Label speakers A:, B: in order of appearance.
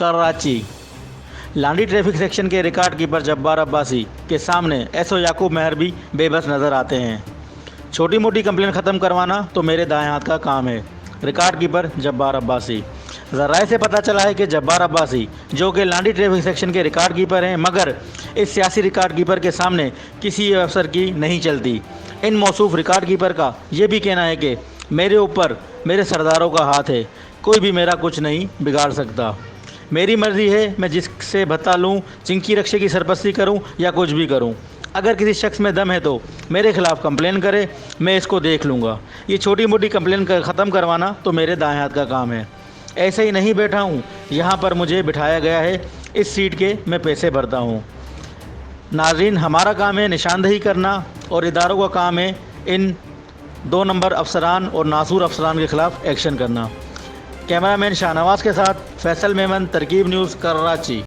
A: कराची। लांडी traffic section के record keeper Jabbar Abbasi के सामने एसओ याकूब मेहर भी बेबस नज़र आते हैं। छोटी मोटी कंप्लेन ख़त्म करवाना तो मेरे दाएं हाथ का काम है। Record keeper Jabbar Abbasi. ज़राए से पता चला है कि जब्बार अब्बासी जो कि लांडी ट्रैफिक सेक्शन के रिकॉर्ड कीपर हैं, मगर इस सियासी रिकॉर्ड कीपर के सामने किसी अफसर की नहीं चलती। इन मौसूफ रिकॉर्ड कीपर का ये भी कहना है कि मेरे ऊपर मेरे सरदारों का हाथ है, कोई भी मेरा कुछ नहीं बिगाड़ सकता। मेरी मर्ज़ी है, मैं जिससे भत्ता लूँ, चिंकी रक्षे की सरपरस्ती करूँ या कुछ भी करूँ। अगर किसी शख्स में दम है तो मेरे खिलाफ़ कंप्लेन करे, मैं इसको देख लूँगा। ये छोटी मोटी कंप्लेन ख़त्म करवाना तो मेरे दाएं हाथ का काम है। ऐसे ही नहीं बैठा हूँ, यहाँ पर मुझे बिठाया गया है, इस सीट के मैं पैसे भरता हूँ। नाज़रीन, हमारा काम है निशानदही करना और इदारों का काम है इन 2 नंबर अफसरान और नासूर अफसरान के ख़िलाफ़ एक्शन करना। कैमरामैन शाहनवाज़ के साथ फैसल मेमन, तरकीब न्यूज़, कराची।